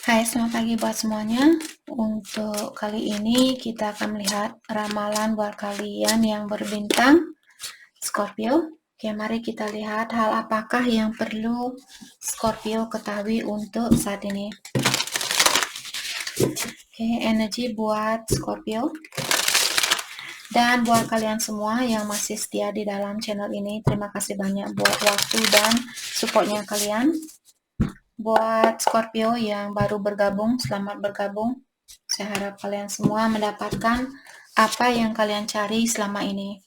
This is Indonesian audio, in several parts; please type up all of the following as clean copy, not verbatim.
Hai, selamat pagi buat semuanya. Untuk kali ini kita akan melihat ramalan buat kalian yang berbintang Scorpio. Oke, mari kita lihat hal apakah yang perlu Scorpio ketahui untuk saat ini. Oke, energi buat Scorpio. Dan buat kalian semua yang masih setia di dalam channel ini, terima kasih banyak buat waktu dan supportnya kalian. Buat Scorpio yang baru bergabung, selamat bergabung. Saya harap kalian semua mendapatkan apa yang kalian cari selama ini.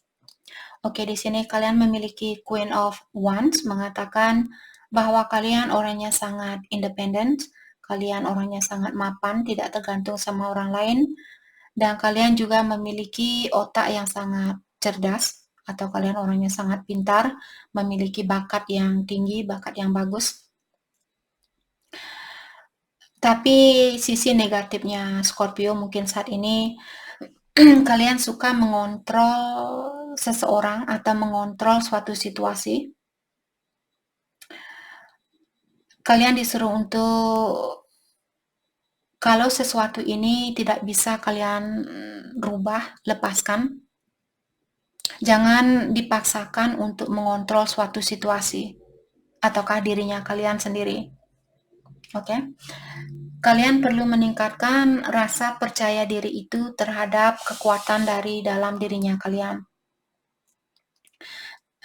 Oke, di sini kalian memiliki Queen of Wands, mengatakan bahwa kalian orangnya sangat independen, kalian orangnya sangat mapan, tidak tergantung sama orang lain, dan kalian juga memiliki otak yang sangat cerdas, atau kalian orangnya sangat pintar, memiliki bakat yang tinggi, bakat yang bagus. Tapi sisi negatifnya Scorpio mungkin saat ini kalian suka mengontrol seseorang atau mengontrol suatu situasi. Kalian disuruh untuk kalau sesuatu ini tidak bisa kalian rubah, lepaskan. Jangan dipaksakan untuk mengontrol suatu situasi ataukah dirinya kalian sendiri. Oke? Kalian perlu meningkatkan rasa percaya diri itu terhadap kekuatan dari dalam dirinya kalian.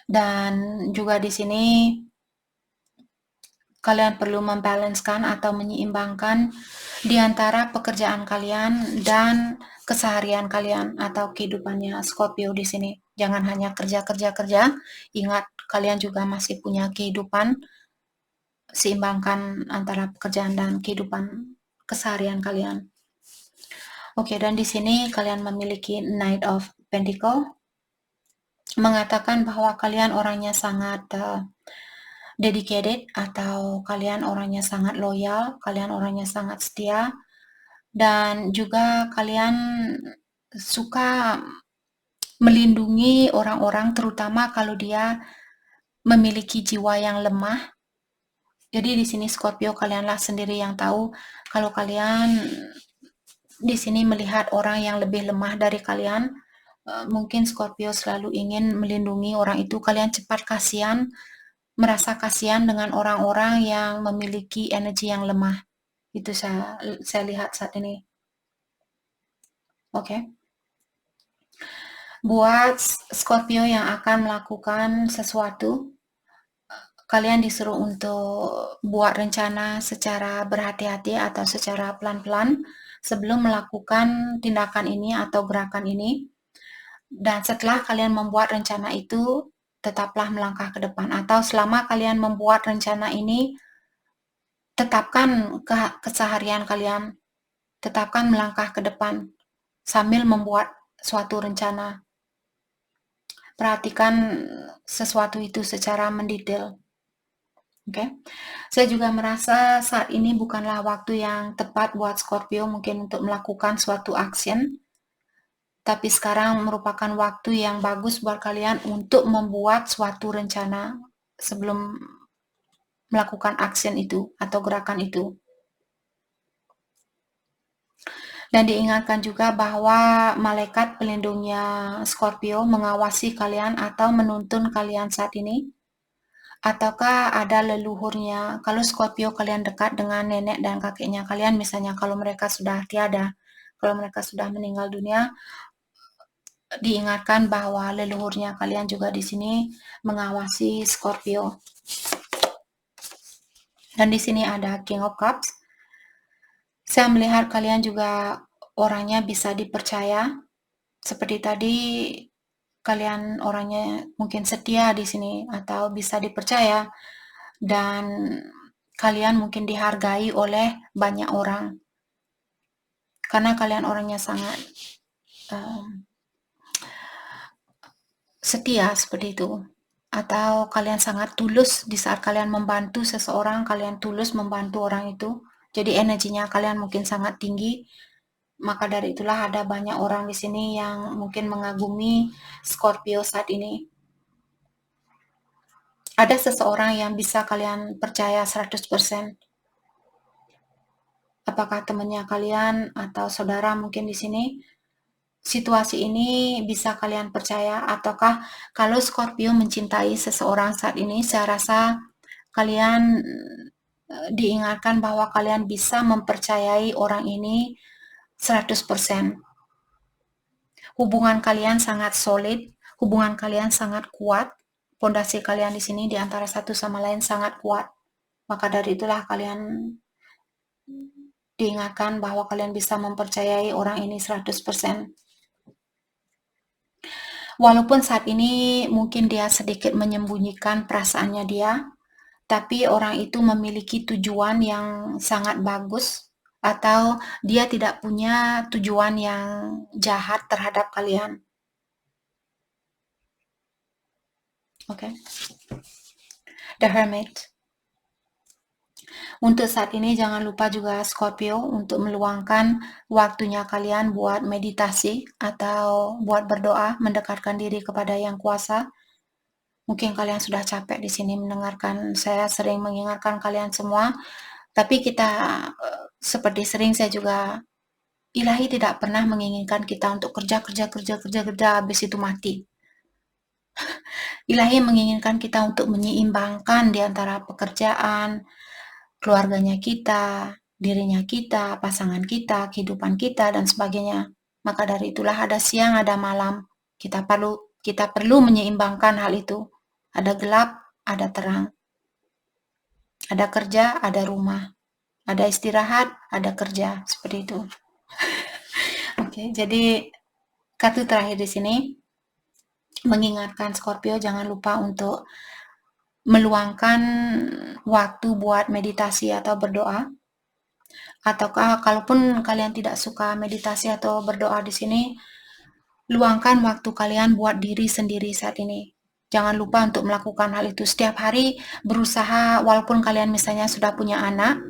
Dan juga di sini kalian perlu membalanskan atau menyeimbangkan di antara pekerjaan kalian dan keseharian kalian atau kehidupannya Scorpio di sini. Jangan hanya kerja. Ingat, kalian juga masih punya kehidupan. Seimbangkan antara pekerjaan dan kehidupan keseharian kalian. Oke, dan di sini kalian memiliki Knight of Pentacle, mengatakan bahwa kalian orangnya sangat dedicated atau kalian orangnya sangat loyal, kalian orangnya sangat setia, dan juga kalian suka melindungi orang-orang terutama kalau dia memiliki jiwa yang lemah. Jadi di sini Scorpio kalianlah sendiri yang tahu kalau kalian di sini melihat orang yang lebih lemah dari kalian, mungkin Scorpio selalu ingin melindungi orang itu. Kalian cepat kasihan, merasa kasihan dengan orang-orang yang memiliki energi yang lemah. Itu saya lihat saat ini. Oke. Buat Scorpio yang akan melakukan sesuatu, kalian disuruh untuk buat rencana secara berhati-hati atau secara pelan-pelan sebelum melakukan tindakan ini atau gerakan ini. Dan setelah kalian membuat rencana itu, tetaplah melangkah ke depan. Atau selama kalian membuat rencana ini, tetapkan keseharian kalian, tetapkan melangkah ke depan sambil membuat suatu rencana. Perhatikan sesuatu itu secara mendetail. Oke. Saya juga merasa saat ini bukanlah waktu yang tepat buat Scorpio mungkin untuk melakukan suatu action. Tapi sekarang merupakan waktu yang bagus buat kalian untuk membuat suatu rencana sebelum melakukan action itu atau gerakan itu. Dan diingatkan juga bahwa malaikat pelindungnya Scorpio mengawasi kalian atau menuntun kalian saat ini. Ataukah ada leluhurnya, kalau Scorpio kalian dekat dengan nenek dan kakeknya kalian, misalnya kalau mereka sudah tiada, kalau mereka sudah meninggal dunia, diingatkan bahwa leluhurnya kalian juga di sini mengawasi Scorpio. Dan di sini ada King of Cups. Saya melihat kalian juga orangnya bisa dipercaya. Seperti tadi, kalian orangnya mungkin setia di sini atau bisa dipercaya. Dan kalian mungkin dihargai oleh banyak orang. Karena kalian orangnya sangat setia seperti itu. Atau kalian sangat tulus di saat kalian membantu seseorang, kalian tulus membantu orang itu. Jadi energinya kalian mungkin sangat tinggi. Maka dari itulah ada banyak orang di sini yang mungkin mengagumi Scorpio saat ini. Ada seseorang yang bisa kalian percaya 100%. apakah temannya kalian atau saudara mungkin di sini, situasi ini bisa kalian percaya, ataukah kalau Scorpio mencintai seseorang saat ini, saya rasa kalian diingatkan bahwa kalian bisa mempercayai orang ini 100%. Hubungan kalian sangat solid, hubungan kalian sangat kuat, pondasi kalian di sini di antara satu sama lain sangat kuat. Maka dari itulah kalian diingatkan bahwa kalian bisa mempercayai orang ini 100%. Walaupun saat ini mungkin dia sedikit menyembunyikan perasaannya dia, tapi orang itu memiliki tujuan yang sangat bagus, atau dia tidak punya tujuan yang jahat terhadap kalian. Oke. The Hermit. Untuk saat ini jangan lupa juga Scorpio untuk meluangkan waktunya kalian buat meditasi atau buat berdoa, mendekatkan diri kepada Yang Kuasa. Mungkin kalian sudah capek di sini mendengarkan saya sering mengingatkan kalian semua, tapi kita seperti sering saya juga, Ilahi tidak pernah menginginkan kita untuk kerja habis itu mati. Ilahi menginginkan kita untuk menyeimbangkan di antara pekerjaan, keluarganya kita, dirinya kita, pasangan kita, kehidupan kita, dan sebagainya. Maka dari itulah ada siang, ada malam. Kita perlu menyeimbangkan hal itu. Ada gelap, ada terang. Ada kerja, ada rumah. Ada istirahat, ada kerja. Seperti itu. Oke, jadi kartu terakhir di sini mengingatkan Scorpio jangan lupa untuk meluangkan waktu buat meditasi atau berdoa. Ataukah kalaupun kalian tidak suka meditasi atau berdoa di sini, luangkan waktu kalian buat diri sendiri saat ini. Jangan lupa untuk melakukan hal itu setiap hari, berusaha walaupun kalian misalnya sudah punya anak,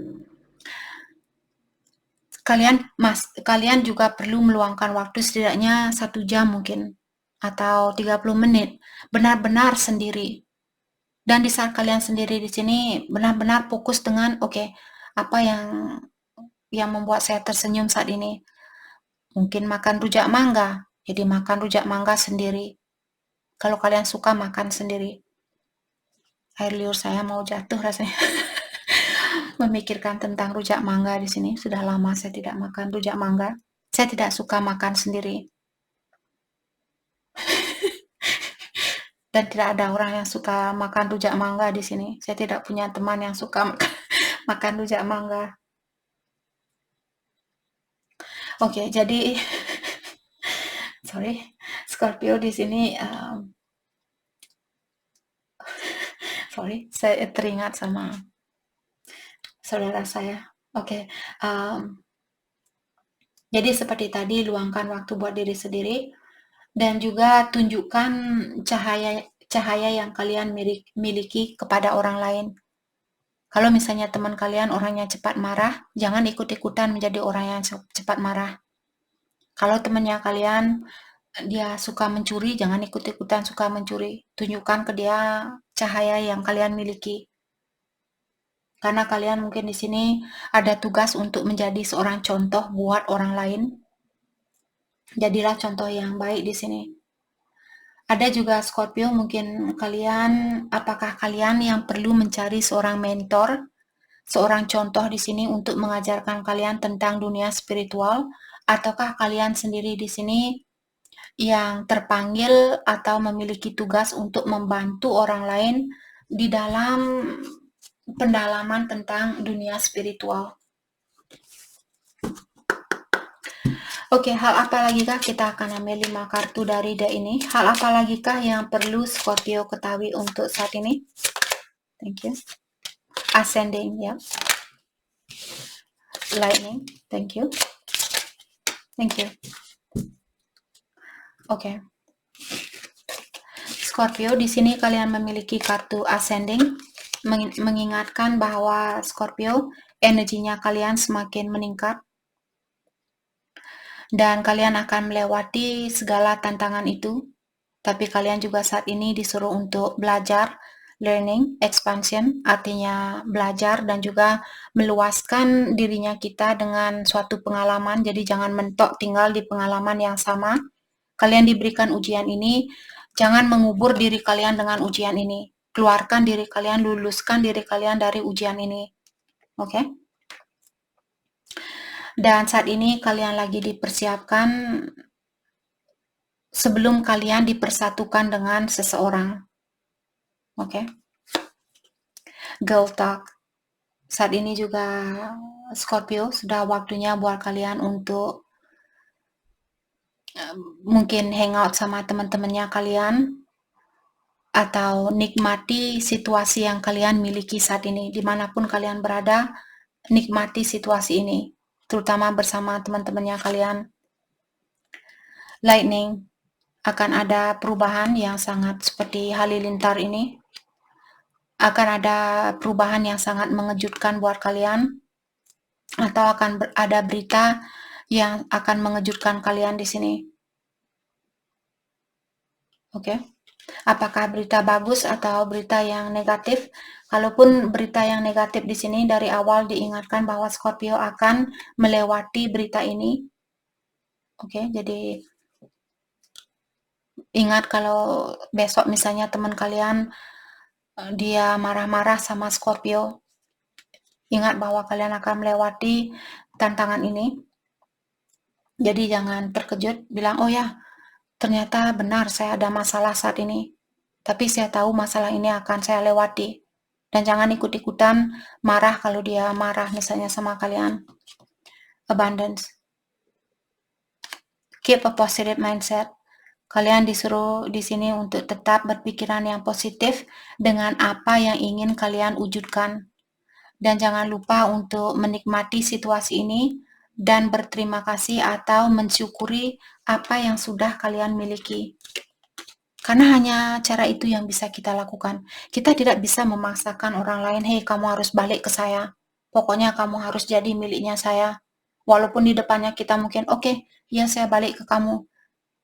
kalian juga perlu meluangkan waktu setidaknya 1 jam mungkin atau 30 menit benar-benar sendiri. Dan di saat kalian sendiri di sini benar-benar fokus dengan apa yang membuat saya tersenyum saat ini. Mungkin makan rujak mangga, jadi makan rujak mangga sendiri. Kalau kalian suka makan sendiri. Air liur saya mau jatuh rasanya. Memikirkan tentang rujak mangga di sini. Sudah lama saya tidak makan rujak mangga. Saya tidak suka makan sendiri. Dan tidak ada orang yang suka makan rujak mangga di sini. Saya tidak punya teman yang suka makan rujak mangga. Oke, jadi sorry, Scorpio di sini sorry, saya teringat sama saudara saya. Oke, jadi seperti tadi, luangkan waktu buat diri sendiri dan juga tunjukkan cahaya yang kalian miliki kepada orang lain. Kalau misalnya teman kalian orangnya cepat marah, jangan ikut-ikutan menjadi orang yang cepat marah. Kalau temannya kalian dia suka mencuri, jangan ikut-ikutan suka mencuri. Tunjukkan ke dia cahaya yang kalian miliki. Karena kalian mungkin di sini ada tugas untuk menjadi seorang contoh buat orang lain. Jadilah contoh yang baik di sini. Ada juga Scorpio, mungkin apakah kalian yang perlu mencari seorang mentor, seorang contoh di sini untuk mengajarkan kalian tentang dunia spiritual, ataukah kalian sendiri di sini yang terpanggil atau memiliki tugas untuk membantu orang lain di dalam pendalaman tentang dunia spiritual. Oke, hal apa lagi kah kita akan ambil 5 kartu dari deck ini? Hal apa lagi kah yang perlu Scorpio ketahui untuk saat ini? Thank you. Ascending, ya. Lightning, thank you. Thank you. Oke. Scorpio, di sini kalian memiliki kartu ascending, mengingatkan bahwa Scorpio, energinya kalian semakin meningkat. Dan kalian akan melewati segala tantangan itu, tapi kalian juga saat ini disuruh untuk belajar learning, expansion, artinya belajar dan juga meluaskan dirinya kita dengan suatu pengalaman. Jadi jangan mentok tinggal di pengalaman yang sama. Kalian diberikan ujian ini, jangan mengubur diri kalian dengan ujian ini. Keluarkan diri kalian, luluskan diri kalian dari ujian ini. Oke? Dan saat ini kalian lagi dipersiapkan sebelum kalian dipersatukan dengan seseorang. Oke? Girl talk. Saat ini juga Scorpio sudah waktunya buat kalian untuk mungkin hangout sama teman-temannya kalian atau nikmati situasi yang kalian miliki saat ini. Dimanapun kalian berada, nikmati situasi ini, terutama bersama teman-temannya kalian. Lightning, akan ada perubahan yang sangat seperti halilintar ini. Akan ada perubahan yang sangat mengejutkan buat kalian, atau akan ada berita yang akan mengejutkan kalian di sini. Oke. Apakah berita bagus atau berita yang negatif? Kalaupun berita yang negatif di sini dari awal diingatkan bahwa Scorpio akan melewati berita ini. Oke, jadi ingat kalau besok misalnya teman kalian dia marah-marah sama Scorpio, ingat bahwa kalian akan melewati tantangan ini. Jadi jangan terkejut, bilang, oh ya, ternyata benar saya ada masalah saat ini. Tapi saya tahu masalah ini akan saya lewati. Dan jangan ikut-ikutan marah kalau dia marah misalnya sama kalian. Abundance. Keep a positive mindset. Kalian disuruh di sini untuk tetap berpikiran yang positif dengan apa yang ingin kalian wujudkan. Dan jangan lupa untuk menikmati situasi ini dan berterima kasih atau mensyukuri apa yang sudah kalian miliki. Karena hanya cara itu yang bisa kita lakukan. Kita tidak bisa memaksakan orang lain, hei kamu harus balik ke saya. Pokoknya kamu harus jadi miliknya saya. Walaupun di depannya kita mungkin, oke, ya saya balik ke kamu.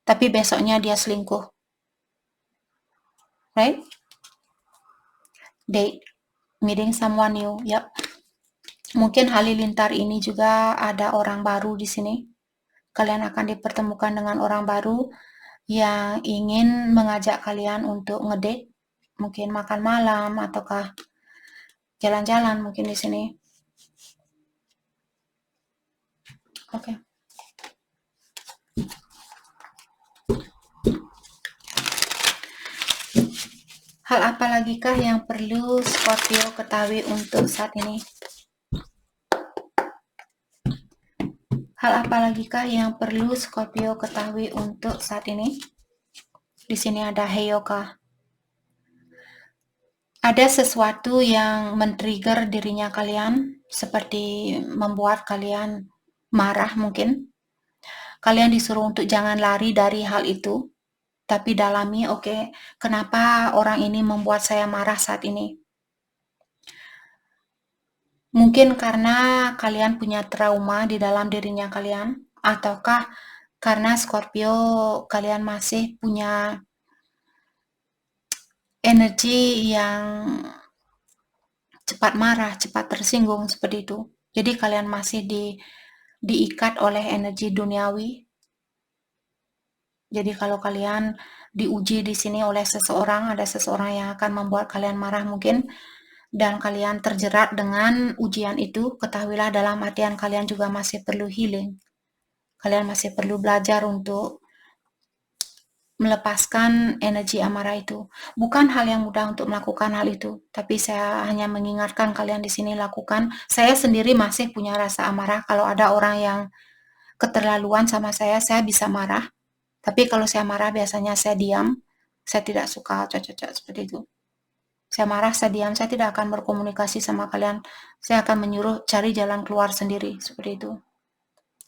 Tapi besoknya dia selingkuh. Right? Date. Meeting someone new. Yap. Mungkin halilintar ini juga ada orang baru di sini. Kalian akan dipertemukan dengan orang baru yang ingin mengajak kalian untuk ngedate, mungkin makan malam ataukah jalan-jalan mungkin di sini. Oke. Hal apa lagikah yang perlu Scorpio ketahui untuk saat ini? Hal apa lagikah yang perlu Scorpio ketahui untuk saat ini? Di sini ada Heyoka. Ada sesuatu yang men-trigger dirinya kalian, seperti membuat kalian marah mungkin. Kalian disuruh untuk jangan lari dari hal itu, tapi dalami, oke, kenapa orang ini membuat saya marah saat ini? Mungkin karena kalian punya trauma di dalam dirinya kalian, ataukah karena Scorpio kalian masih punya energi yang cepat marah, cepat tersinggung seperti itu. Jadi kalian masih diikat oleh energi duniawi. Jadi kalau kalian diuji di sini oleh seseorang, ada seseorang yang akan membuat kalian marah mungkin, dan kalian terjerat dengan ujian itu, ketahuilah dalam artian kalian juga masih perlu healing. Kalian masih perlu belajar untuk melepaskan energi amarah itu. Bukan hal yang mudah untuk melakukan hal itu, tapi saya hanya mengingatkan kalian di sini lakukan. Saya sendiri masih punya rasa amarah. Kalau ada orang yang keterlaluan sama saya bisa marah. Tapi kalau saya marah biasanya saya diam. Saya tidak suka cocok-cocok seperti itu. Saya marah, saya diam, saya tidak akan berkomunikasi sama kalian. Saya akan menyuruh cari jalan keluar sendiri, seperti itu.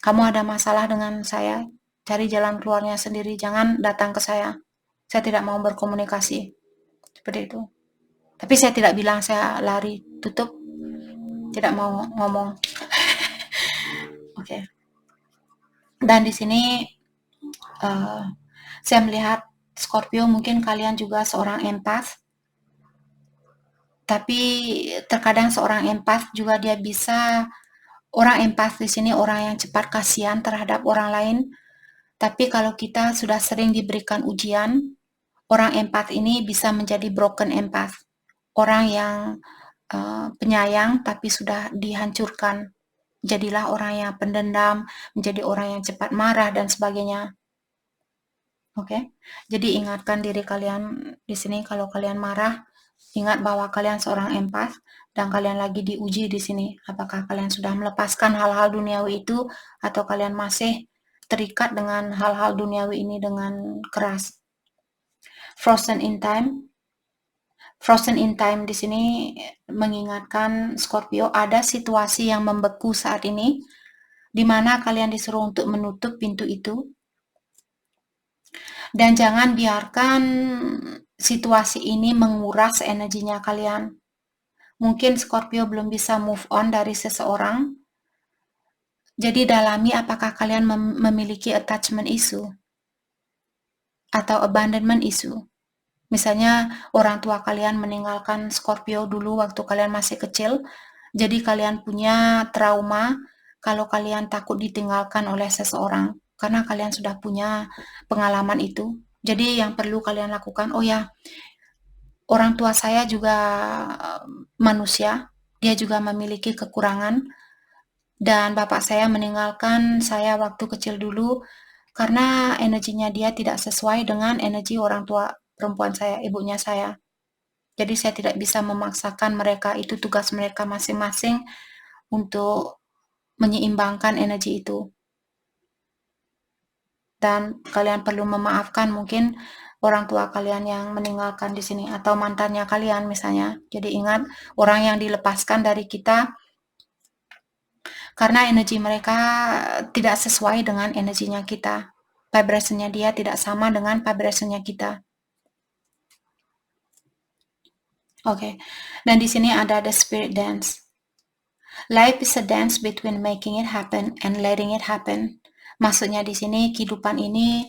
Kamu ada masalah dengan saya, cari jalan keluarnya sendiri, jangan datang ke saya. Saya tidak mau berkomunikasi, seperti itu. Tapi saya tidak bilang saya lari, tutup, tidak mau ngomong. Oke. Dan di sini saya melihat Scorpio, mungkin kalian juga seorang empath. Tapi terkadang seorang empath juga dia bisa, orang empath di sini orang yang cepat kasihan terhadap orang lain. Tapi kalau kita sudah sering diberikan ujian, orang empath ini bisa menjadi broken empath. Orang yang penyayang tapi sudah dihancurkan. Jadilah orang yang pendendam, menjadi orang yang cepat marah dan sebagainya. Oke. Jadi ingatkan diri kalian di sini kalau kalian marah, ingat bahwa kalian seorang empath dan kalian lagi diuji di sini. Apakah kalian sudah melepaskan hal-hal duniawi itu atau kalian masih terikat dengan hal-hal duniawi ini dengan keras. Frozen in time. Frozen in time di sini mengingatkan Scorpio ada situasi yang membeku saat ini, di mana kalian disuruh untuk menutup pintu itu. Dan jangan biarkan situasi ini menguras energinya kalian. Mungkin Scorpio belum bisa move on dari seseorang. Jadi dalami apakah kalian memiliki attachment issue atau abandonment issue. Misalnya orang tua kalian meninggalkan Scorpio dulu waktu kalian masih kecil, jadi kalian punya trauma kalau kalian takut ditinggalkan oleh seseorang, karena kalian sudah punya pengalaman itu. Jadi yang perlu kalian lakukan, oh ya, orang tua saya juga manusia, dia juga memiliki kekurangan, dan bapak saya meninggalkan saya waktu kecil dulu, karena energinya dia tidak sesuai dengan energi orang tua perempuan saya, ibunya saya. Jadi saya tidak bisa memaksakan mereka, itu tugas mereka masing-masing untuk menyeimbangkan energi itu. Dan kalian perlu memaafkan mungkin orang tua kalian yang meninggalkan di sini atau mantannya kalian misalnya. Jadi ingat, orang yang dilepaskan dari kita karena energi mereka tidak sesuai dengan energinya kita. Vibrasinya dia tidak sama dengan vibrasinya kita. Oke. Dan di sini ada the spirit dance. Life is a dance between making it happen and letting it happen. Maksudnya di sini kehidupan ini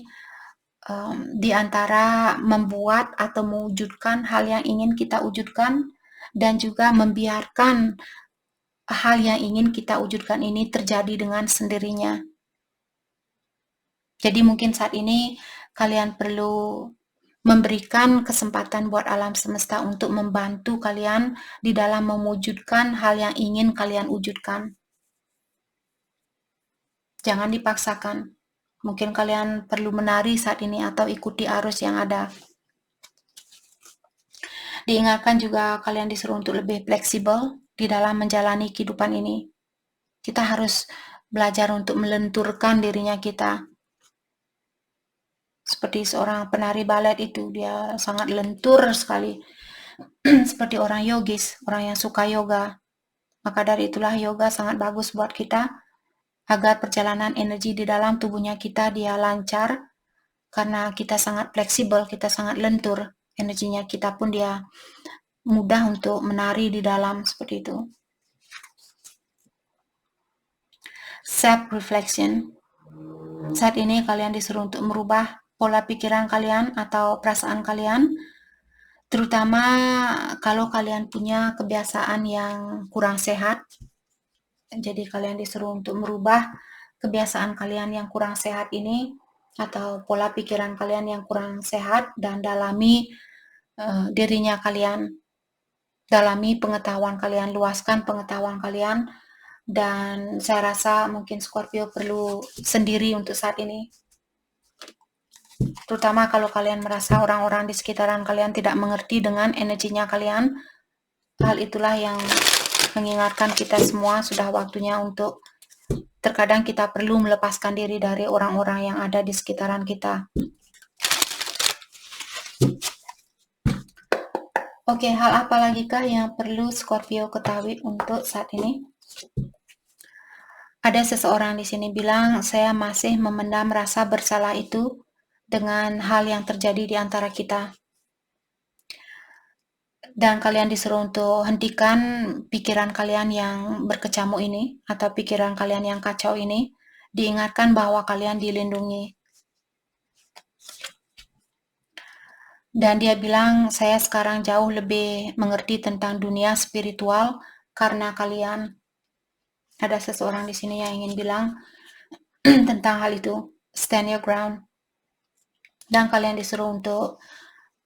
di antara membuat atau mewujudkan hal yang ingin kita wujudkan dan juga membiarkan hal yang ingin kita wujudkan ini terjadi dengan sendirinya. Jadi mungkin saat ini kalian perlu memberikan kesempatan buat alam semesta untuk membantu kalian di dalam mewujudkan hal yang ingin kalian wujudkan. Jangan dipaksakan. Mungkin kalian perlu menari saat ini atau ikuti arus yang ada. Diingatkan juga kalian disuruh untuk lebih fleksibel di dalam menjalani kehidupan ini. Kita harus belajar untuk melenturkan dirinya kita. Seperti seorang penari balet itu, dia sangat lentur sekali. Seperti orang yogis, orang yang suka yoga. Maka dari itulah yoga sangat bagus buat kita, agar perjalanan energi di dalam tubuhnya kita dia lancar, karena kita sangat fleksibel, kita sangat lentur. Energinya kita pun dia mudah untuk menari di dalam, seperti itu. Self-reflection. Saat ini kalian disuruh untuk merubah pola pikiran kalian atau perasaan kalian, terutama kalau kalian punya kebiasaan yang kurang sehat. Jadi kalian disuruh untuk merubah kebiasaan kalian yang kurang sehat ini atau pola pikiran kalian yang kurang sehat dan dalami dirinya kalian, dalami pengetahuan kalian, luaskan pengetahuan kalian, dan saya rasa mungkin Scorpio perlu sendiri untuk saat ini. Terutama kalau kalian merasa orang-orang di sekitaran kalian tidak mengerti dengan energinya kalian, hal itulah yang mengingatkan kita semua sudah waktunya untuk terkadang kita perlu melepaskan diri dari orang-orang yang ada di sekitaran kita. Oke, hal apa lagi kah yang perlu Scorpio ketahui untuk saat ini? Ada seseorang di sini bilang, saya masih memendam rasa bersalah itu dengan hal yang terjadi di antara kita. Dan kalian disuruh untuk hentikan pikiran kalian yang berkecamuk ini, atau pikiran kalian yang kacau ini. Diingatkan bahwa kalian dilindungi. Dan dia bilang, saya sekarang jauh lebih mengerti tentang dunia spiritual karena kalian. Ada seseorang di sini yang ingin bilang tentang hal itu. Stand your ground. Dan kalian disuruh untuk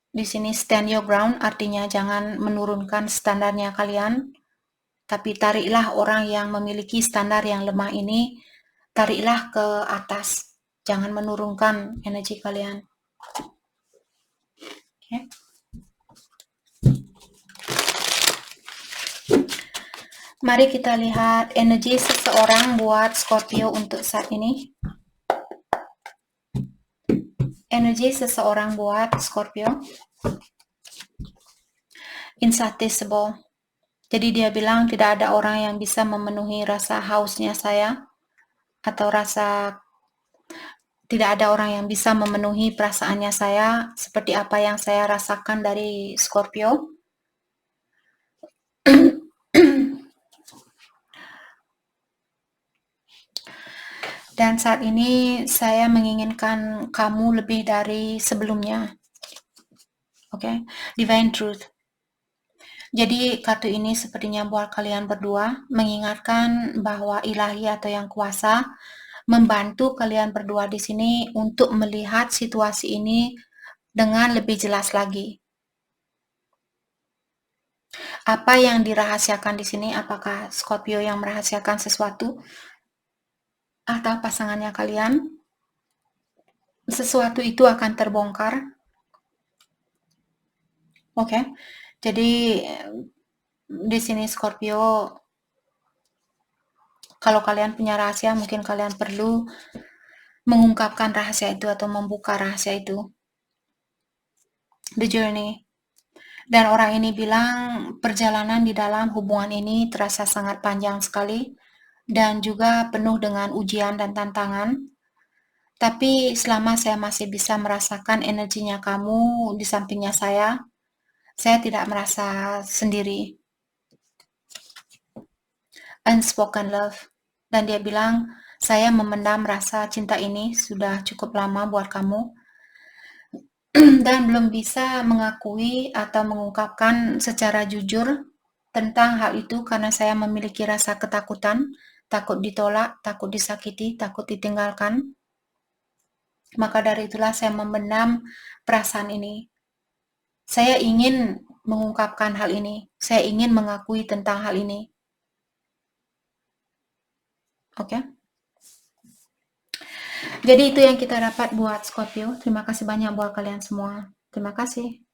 di sini stand your ground, artinya jangan menurunkan standarnya kalian, tapi tariklah orang yang memiliki standar yang lemah ini, tariklah ke atas. Jangan menurunkan energi kalian. Okay. Mari kita lihat energi seseorang buat Scorpio untuk saat ini. Energi seseorang buat Scorpio. Insatiable. Jadi dia bilang tidak ada orang yang bisa memenuhi rasa hausnya saya, atau tidak ada orang yang bisa memenuhi perasaannya saya seperti apa yang saya rasakan dari Scorpio. Dan saat ini saya menginginkan kamu lebih dari sebelumnya. Oke, Divine Truth. Jadi kartu ini sepertinya buat kalian berdua mengingatkan bahwa ilahi atau yang kuasa membantu kalian berdua di sini untuk melihat situasi ini dengan lebih jelas lagi. Apa yang dirahasiakan di sini? Apakah Scorpio yang merahasiakan sesuatu atau pasangannya kalian? Sesuatu itu akan terbongkar. Oke. Jadi di sini Scorpio, kalau kalian punya rahasia, mungkin kalian perlu mengungkapkan rahasia itu atau membuka rahasia itu. The Journey. Dan orang ini bilang perjalanan di dalam hubungan ini terasa sangat panjang sekali dan juga penuh dengan ujian dan tantangan. Tapi selama saya masih bisa merasakan energinya kamu di sampingnya saya tidak merasa sendiri. Unspoken love. Dan dia bilang, saya memendam rasa cinta ini sudah cukup lama buat kamu. Dan belum bisa mengakui atau mengungkapkan secara jujur tentang hal itu karena saya memiliki rasa ketakutan, takut ditolak, takut disakiti, takut ditinggalkan. Maka dari itulah saya memendam perasaan ini. Saya ingin mengungkapkan hal ini. Saya ingin mengakui tentang hal ini. Oke? Jadi itu yang kita dapat buat Scorpio. Terima kasih banyak buat kalian semua. Terima kasih.